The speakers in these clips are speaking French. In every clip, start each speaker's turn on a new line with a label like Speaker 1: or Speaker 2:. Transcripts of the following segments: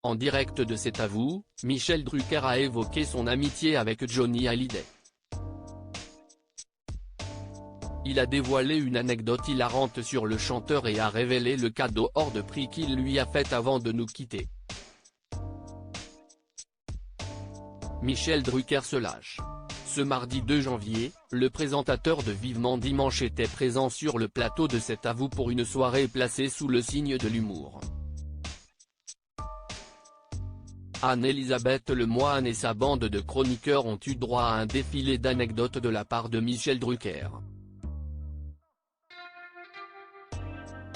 Speaker 1: En direct de cet avou, Michel Drucker a évoqué son amitié avec Johnny Hallyday. Il a dévoilé une anecdote hilarante sur le chanteur et a révélé le cadeau hors de prix qu'il lui a fait avant de nous quitter. Michel Drucker se lâche. Ce mardi 2 janvier, le présentateur de Vivement Dimanche était présent sur le plateau de cet avou pour une soirée placée sous le signe de l'humour. Anne-Elisabeth Lemoine et sa bande de chroniqueurs ont eu droit à un défilé d'anecdotes de la part de Michel Drucker.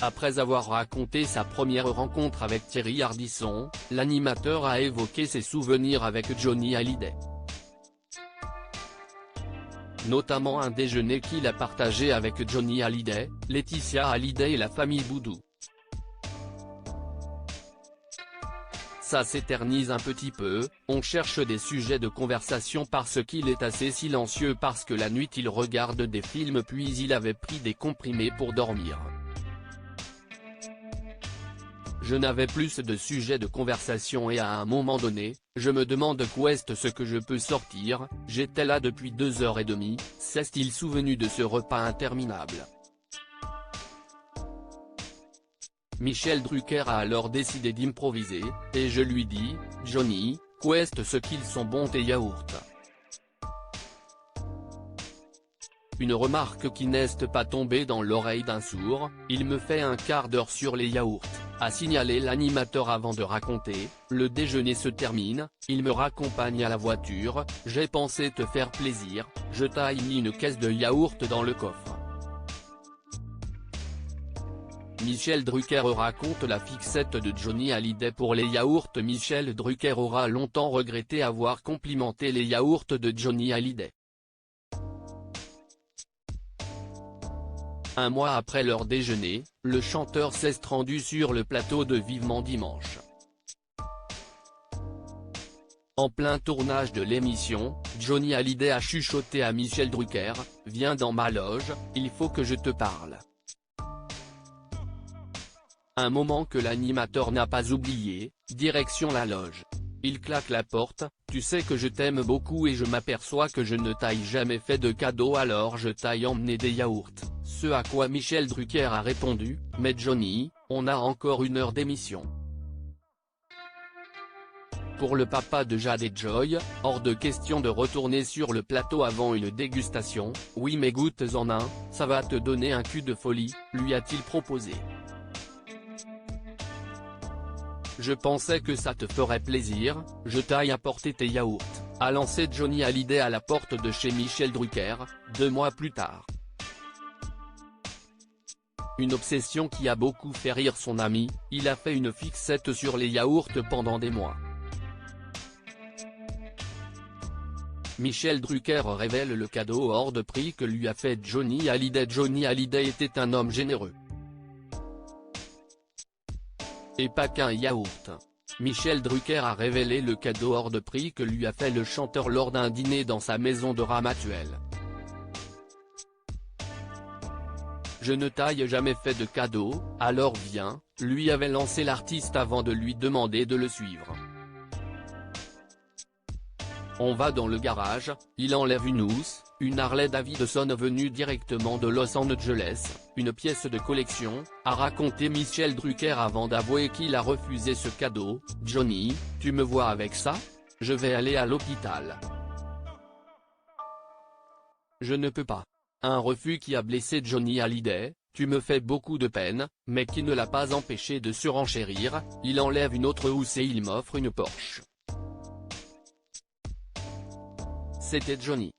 Speaker 1: Après avoir raconté sa première rencontre avec Thierry Ardisson, l'animateur a évoqué ses souvenirs avec Johnny Hallyday. Notamment un déjeuner qu'il a partagé avec Johnny Hallyday, Laetitia Hallyday et la famille Boudou. Ça s'éternise un petit peu, on cherche des sujets de conversation parce qu'il est assez silencieux parce que la nuit il regarde des films puis il avait pris des comprimés pour dormir. Je n'avais plus de sujets de conversation et à un moment donné, je me demande quoi est ce que je peux sortir, j'étais là depuis 2h30, s'est-il souvenu de ce repas interminable. Michel Drucker a alors décidé d'improviser, et je lui dis, Johnny, quoi est ce qu'ils sont bons tes yaourts. Une remarque qui n'est pas tombée dans l'oreille d'un sourd, il me fait un quart d'heure sur les yaourts, a signalé l'animateur avant de raconter, le déjeuner se termine, il me raccompagne à la voiture, j'ai pensé te faire plaisir, je t'ai mis une caisse de yaourt dans le coffre. Michel Drucker raconte la fixette de Johnny Hallyday pour les yaourts. Michel Drucker aura longtemps regretté avoir complimenté les yaourts de Johnny Hallyday. Un mois après leur déjeuner, le chanteur s'est rendu sur le plateau de Vivement Dimanche. En plein tournage de l'émission, Johnny Hallyday a chuchoté à Michel Drucker, « Viens dans ma loge, il faut que je te parle ». Un moment que l'animateur n'a pas oublié, direction la loge. Il claque la porte, « Tu sais que je t'aime beaucoup et je m'aperçois que je ne t'ai jamais fait de cadeau alors je t'ai emmené des yaourts. » Ce à quoi Michel Drucker a répondu, « Mais Johnny, on a encore 1 heure d'émission. » Pour le papa de Jade et Joy, hors de question de retourner sur le plateau avant une dégustation, « Oui mais goûtes-en un, ça va te donner un cul de folie », lui a-t-il proposé. Je pensais que ça te ferait plaisir, je t'ai apporté tes yaourts, a lancé Johnny Hallyday à la porte de chez Michel Drucker, 2 mois plus tard. Une obsession qui a beaucoup fait rire son ami, il a fait une fixette sur les yaourts pendant des mois. Michel Drucker révèle le cadeau hors de prix que lui a fait Johnny Hallyday. Johnny Hallyday était un homme généreux. Et pas qu'un yaourt. Michel Drucker a révélé le cadeau hors de prix que lui a fait le chanteur lors d'un dîner dans sa maison de Ramatuelle. Je ne t'ai jamais fait de cadeau, alors viens, lui avait lancé l'artiste avant de lui demander de le suivre. On va dans le garage, il enlève une housse, une Harley Davidson venue directement de Los Angeles, une pièce de collection, a raconté Michel Drucker avant d'avouer qu'il a refusé ce cadeau. « Johnny, tu me vois avec ça ? Je vais aller à l'hôpital. Je ne peux pas. » Un refus qui a blessé Johnny Hallyday, « Tu me fais beaucoup de peine », mais qui ne l'a pas empêché de surenchérir, il enlève une autre housse et il m'offre une Porsche. C'était Johnny.